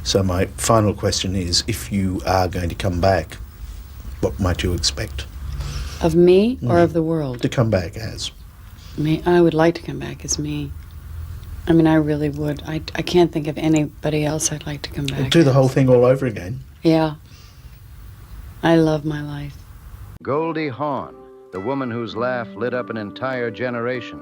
So my final question is, if you are going to come back, what might you expect? Of me or of the world? To come back as? Me. I would like to come back as me. I mean, I really would. I can't think of anybody else I'd like to come back Do the as. whole thing all over again? Yeah. I love my life. Goldie Hawn, the woman whose laugh lit up an entire generation.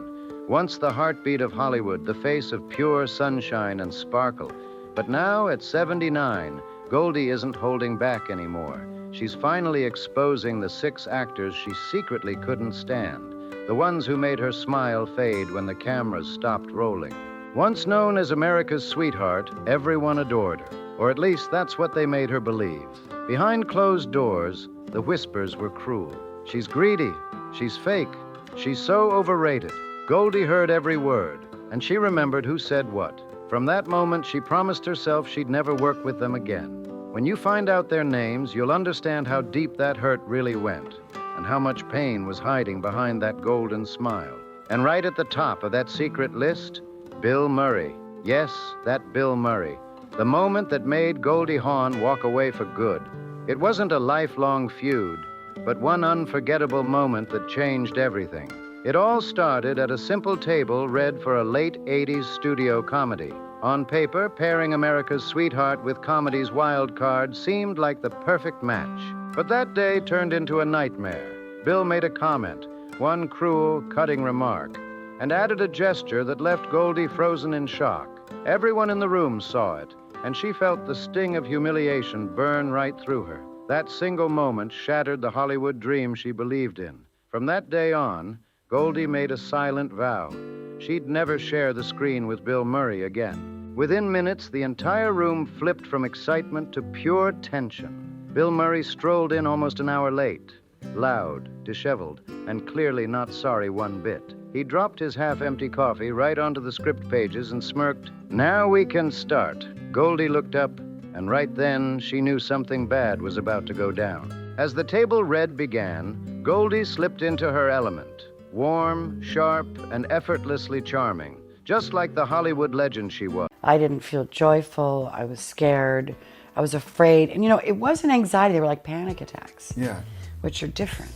Once the heartbeat of Hollywood, the face of pure sunshine and sparkle. But now, at 79, Goldie isn't holding back anymore. She's finally exposing the 6 actors she secretly couldn't stand, the ones who made her smile fade when the cameras stopped rolling. Once known as America's sweetheart, everyone adored her, or at least that's what they made her believe. Behind closed doors, the whispers were cruel. She's greedy, she's fake, she's so overrated. Goldie heard every word, and she remembered who said what. From that moment, she promised herself she'd never work with them again. When you find out their names, you'll understand how deep that hurt really went, and how much pain was hiding behind that golden smile. And right at the top of that secret list, Bill Murray. Yes, that Bill Murray. The moment that made Goldie Hawn walk away for good. It wasn't a lifelong feud, but one unforgettable moment that changed everything. It all started at a simple table read for a late 80s studio comedy. On paper, pairing America's sweetheart with comedy's wild card seemed like the perfect match. But that day turned into a nightmare. Bill made a comment, one cruel, cutting remark, and added a gesture that left Goldie frozen in shock. Everyone in the room saw it, and she felt the sting of humiliation burn right through her. That single moment shattered the Hollywood dream she believed in. From that day on, Goldie made a silent vow. She'd never share the screen with Bill Murray again. Within minutes, the entire room flipped from excitement to pure tension. Bill Murray strolled in almost an hour late, loud, disheveled, and clearly not sorry one bit. He dropped his half-empty coffee right onto the script pages and smirked, "Now we can start." Goldie looked up, and right then she knew something bad was about to go down. As the table read began, Goldie slipped into her element. Warm, sharp, and effortlessly charming, just like the Hollywood legend she was. I didn't feel joyful. I was scared. I was afraid. And, it wasn't anxiety. They were like panic attacks. Yeah. Which are different.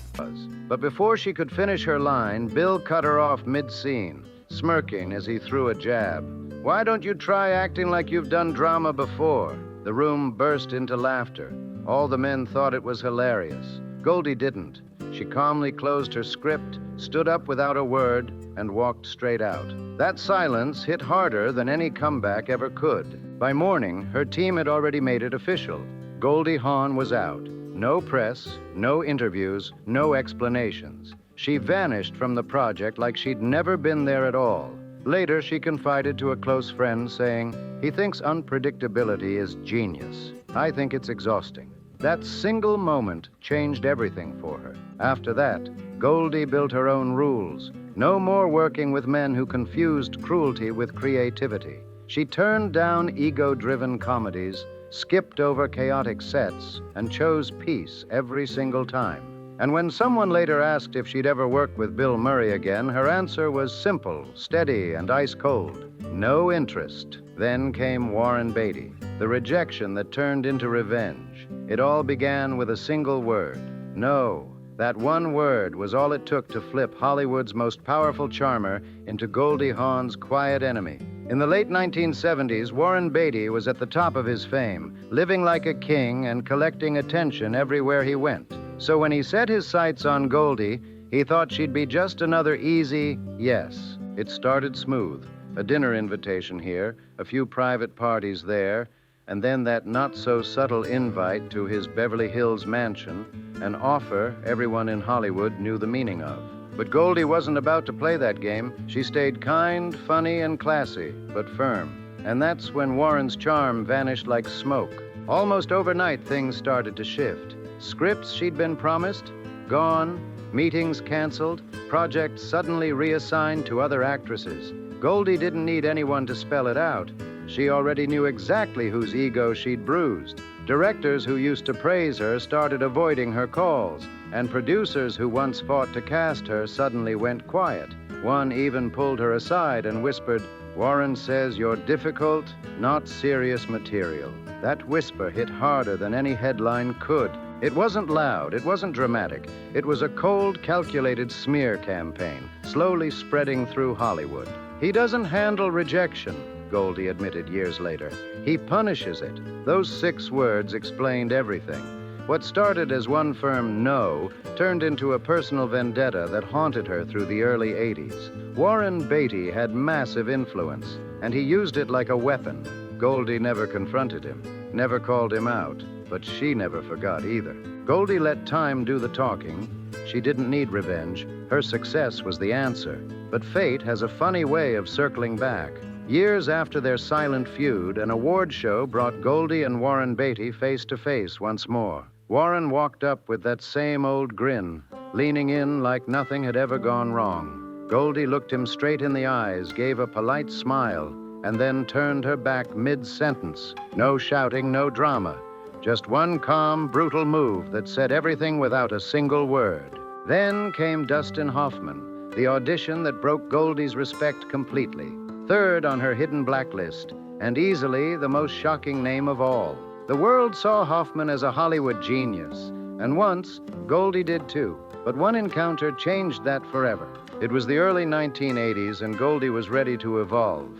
But before she could finish her line, Bill cut her off mid-scene, smirking as he threw a jab. "Why don't you try acting like you've done drama before?" The room burst into laughter. All the men thought it was hilarious. Goldie didn't. She calmly closed her script, stood up without a word, and walked straight out. That silence hit harder than any comeback ever could. By morning, her team had already made it official. Goldie Hawn was out. No press, no interviews, no explanations. She vanished from the project like she'd never been there at all. Later, she confided to a close friend, saying, "He thinks unpredictability is genius. I think it's exhausting." That single moment changed everything for her. After that, Goldie built her own rules. No more working with men who confused cruelty with creativity. She turned down ego-driven comedies, skipped over chaotic sets, and chose peace every single time. And when someone later asked if she'd ever work with Bill Murray again, her answer was simple, steady, and ice-cold. No interest. Then came Warren Beatty, the rejection that turned into revenge. It all began with a single word, no. That one word was all it took to flip Hollywood's most powerful charmer into Goldie Hawn's quiet enemy. In the late 1970s, Warren Beatty was at the top of his fame, living like a king and collecting attention everywhere he went. So when he set his sights on Goldie, he thought she'd be just another easy yes. It started smooth. A dinner invitation here, a few private parties there, and then that not-so-subtle invite to his Beverly Hills mansion, an offer everyone in Hollywood knew the meaning of. But Goldie wasn't about to play that game. She stayed kind, funny, and classy, but firm. And that's when Warren's charm vanished like smoke. Almost overnight, things started to shift. Scripts she'd been promised, gone. Meetings canceled. Projects suddenly reassigned to other actresses. Goldie didn't need anyone to spell it out. She already knew exactly whose ego she'd bruised. Directors who used to praise her started avoiding her calls, and producers who once fought to cast her suddenly went quiet. One even pulled her aside and whispered, Warren says you're difficult, not serious material. That whisper hit harder than any headline could. It wasn't loud, it wasn't dramatic. It was a cold, calculated smear campaign, slowly spreading through Hollywood. He doesn't handle rejection, Goldie admitted years later. He punishes it. Those 6 words explained everything. What started as one firm no turned into a personal vendetta that haunted her through the early 80s. Warren Beatty had massive influence, and he used it like a weapon. Goldie never confronted him, never called him out, but she never forgot either. Goldie let time do the talking. She didn't need revenge. Her success was the answer. But fate has a funny way of circling back. Years after their silent feud, an award show brought Goldie and Warren Beatty face to face once more. Warren walked up with that same old grin, leaning in like nothing had ever gone wrong. Goldie looked him straight in the eyes, gave a polite smile, and then turned her back mid-sentence. No shouting, no drama. Just one calm, brutal move that said everything without a single word. Then came Dustin Hoffman, the audition that broke Goldie's respect completely. 3rd on her hidden blacklist, and easily the most shocking name of all. The world saw Hoffman as a Hollywood genius, and once, Goldie did too. But one encounter changed that forever. It was the early 1980s, and Goldie was ready to evolve.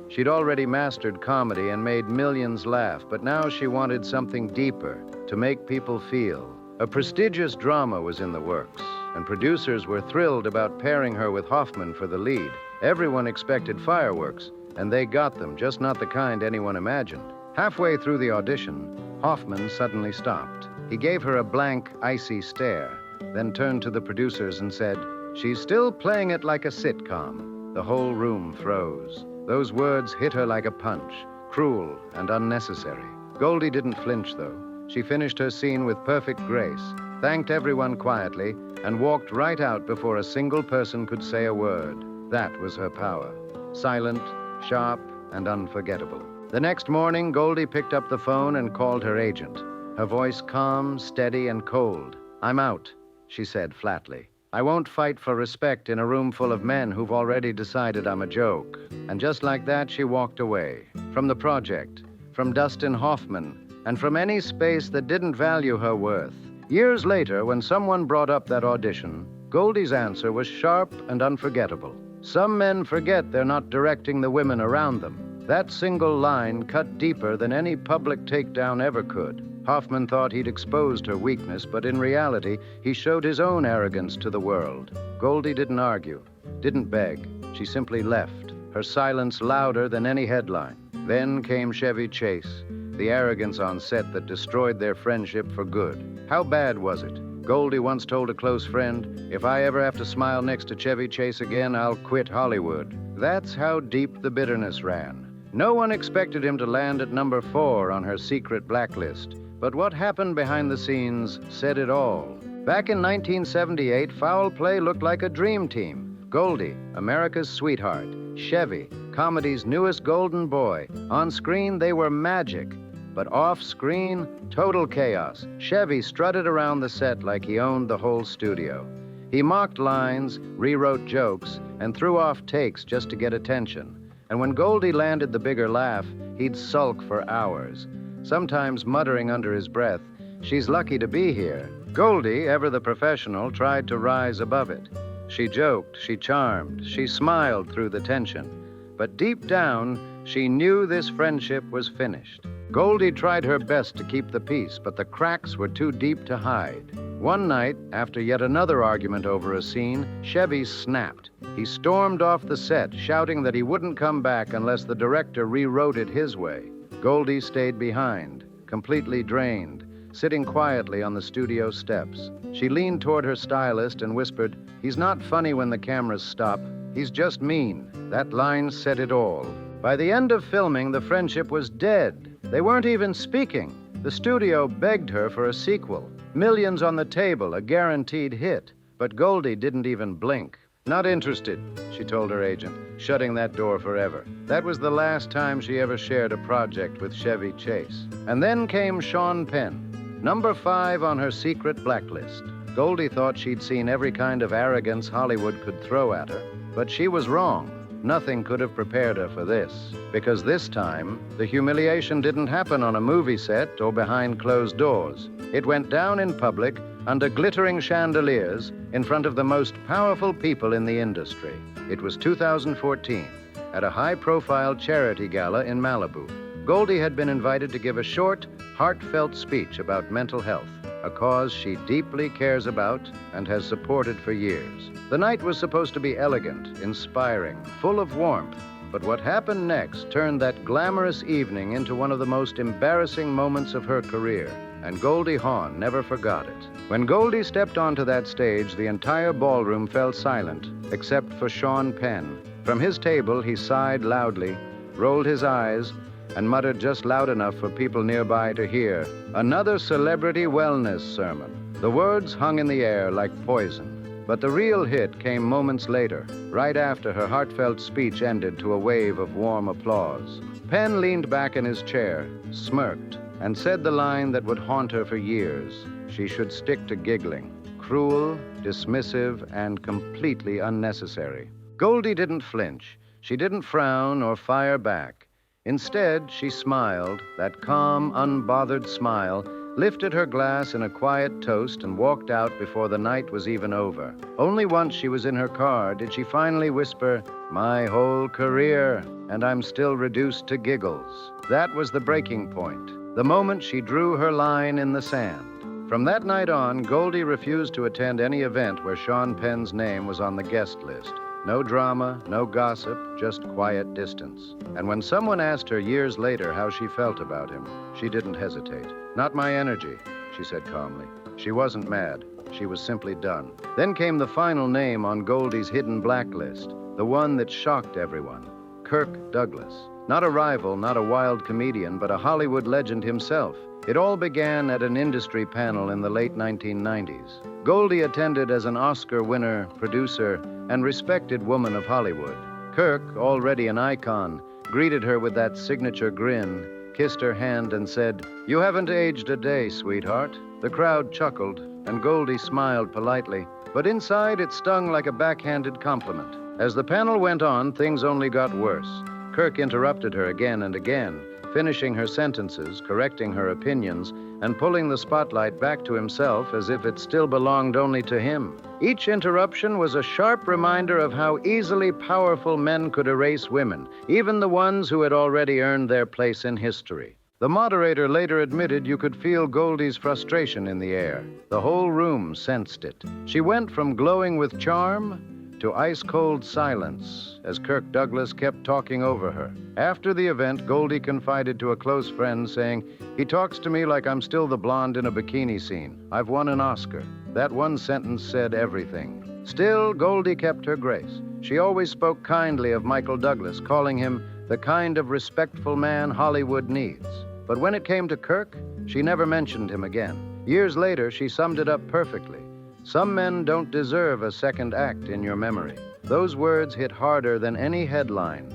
She'd already mastered comedy and made millions laugh, but now she wanted something deeper, to make people feel. A prestigious drama was in the works, and producers were thrilled about pairing her with Hoffman for the lead. Everyone expected fireworks, and they got them, just not the kind anyone imagined. Halfway through the audition, Hoffman suddenly stopped. He gave her a blank, icy stare, then turned to the producers and said, "She's still playing it like a sitcom." The whole room froze. Those words hit her like a punch, cruel and unnecessary. Goldie didn't flinch, though. She finished her scene with perfect grace, thanked everyone quietly, and walked right out before a single person could say a word. That was her power. Silent, sharp, and unforgettable. The next morning, Goldie picked up the phone and called her agent. Her voice calm, steady, and cold. "I'm out," she said flatly. "I won't fight for respect in a room full of men who've already decided I'm a joke." And just like that, she walked away. From the project, from Dustin Hoffman, and from any space that didn't value her worth. Years later, when someone brought up that audition, Goldie's answer was sharp and unforgettable. Some men forget they're not directing the women around them. That single line cut deeper than any public takedown ever could. Hoffman thought he'd exposed her weakness, but in reality, he showed his own arrogance to the world. Goldie didn't argue, didn't beg. She simply left, her silence louder than any headline. Then came Chevy Chase, the arrogance on set that destroyed their friendship for good. How bad was it? Goldie once told a close friend, "If I ever have to smile next to Chevy Chase again, I'll quit Hollywood." That's how deep the bitterness ran. No one expected him to land at number 4 on her secret blacklist. But what happened behind the scenes said it all. Back in 1978, Foul Play looked like a dream team. Goldie, America's sweetheart. Chevy, comedy's newest golden boy. On screen, they were magic. But off screen, total chaos. Chevy strutted around the set like he owned the whole studio. He mocked lines, rewrote jokes, and threw off takes just to get attention. And when Goldie landed the bigger laugh, he'd sulk for hours, sometimes muttering under his breath, "She's lucky to be here." Goldie, ever the professional, tried to rise above it. She joked, she charmed, she smiled through the tension. But deep down, she knew this friendship was finished. Goldie tried her best to keep the peace, but the cracks were too deep to hide. One night, after yet another argument over a scene, Chevy snapped. He stormed off the set, shouting that he wouldn't come back unless the director rewrote it his way. Goldie stayed behind, completely drained, sitting quietly on the studio steps. She leaned toward her stylist and whispered, "He's not funny when the cameras stop. He's just mean." That line said it all. By the end of filming, the friendship was dead. They weren't even speaking. The studio begged her for a sequel. Millions on the table, a guaranteed hit. But Goldie didn't even blink. "Not interested," she told her agent, shutting that door forever. That was the last time she ever shared a project with Chevy Chase. And then came Sean Penn, number 5 on her secret blacklist. Goldie thought she'd seen every kind of arrogance Hollywood could throw at her, but she was wrong. Nothing could have prepared her for this, because this time, the humiliation didn't happen on a movie set or behind closed doors. It went down in public, under glittering chandeliers, in front of the most powerful people in the industry. It was 2014, at a high-profile charity gala in Malibu. Goldie had been invited to give a short, heartfelt speech about mental health, a cause she deeply cares about and has supported for years. The night was supposed to be elegant, inspiring, full of warmth, but what happened next turned that glamorous evening into one of the most embarrassing moments of her career, and Goldie Hawn never forgot it. When Goldie stepped onto that stage, the entire ballroom fell silent, except for Sean Penn. From his table, he sighed loudly, rolled his eyes, and muttered just loud enough for people nearby to hear, "Another celebrity wellness sermon." The words hung in the air like poison. But the real hit came moments later, right after her heartfelt speech ended to a wave of warm applause. Penn leaned back in his chair, smirked, and said the line that would haunt her for years. She should stick to giggling. Cruel, dismissive, and completely unnecessary. Goldie didn't flinch. She didn't frown or fire back. Instead, she smiled, that calm, unbothered smile, lifted her glass in a quiet toast, and walked out before the night was even over. Only once she was in her car did she finally whisper, "My whole career, and I'm still reduced to giggles." That was the breaking point, the moment she drew her line in the sand. From that night on, Goldie refused to attend any event where Sean Penn's name was on the guest list. No drama, no gossip, just quiet distance. And when someone asked her years later how she felt about him, she didn't hesitate. "Not my energy," she said calmly. She wasn't mad. She was simply done. Then came the final name on Goldie's hidden blacklist, the one that shocked everyone: Kirk Douglas. Not a rival, not a wild comedian, but a Hollywood legend himself. It all began at an industry panel in the late 1990s. Goldie attended as an Oscar winner, producer, and respected woman of Hollywood. Kirk, already an icon, greeted her with that signature grin, kissed her hand, and said, "You haven't aged a day, sweetheart." The crowd chuckled, and Goldie smiled politely, but inside it stung like a backhanded compliment. As the panel went on, things only got worse. Kirk interrupted her again and again, finishing her sentences, correcting her opinions, and pulling the spotlight back to himself as if it still belonged only to him. Each interruption was a sharp reminder of how easily powerful men could erase women, even the ones who had already earned their place in history. The moderator later admitted you could feel Goldie's frustration in the air. The whole room sensed it. She went from glowing with charm to ice-cold silence as Kirk Douglas kept talking over her. After the event, Goldie confided to a close friend, saying, "He talks to me like I'm still the blonde in a bikini scene. I've won an Oscar." That one sentence said everything. Still, Goldie kept her grace. She always spoke kindly of Michael Douglas, calling him the kind of respectful man Hollywood needs. But when it came to Kirk, she never mentioned him again. Years later, she summed it up perfectly. "Some men don't deserve a second act in your memory." Those words hit harder than any headline.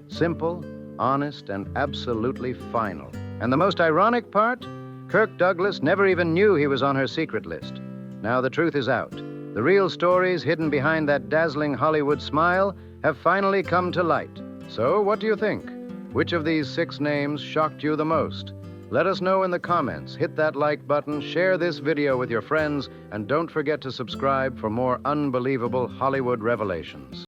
Simple, honest, and absolutely final. And the most ironic part? Kirk Douglas never even knew he was on her secret list. Now the truth is out. The real stories hidden behind that dazzling Hollywood smile have finally come to light. So what do you think? Which of these 6 names shocked you the most? Let us know in the comments. Hit that like button, share this video with your friends, and don't forget to subscribe for more unbelievable Hollywood revelations.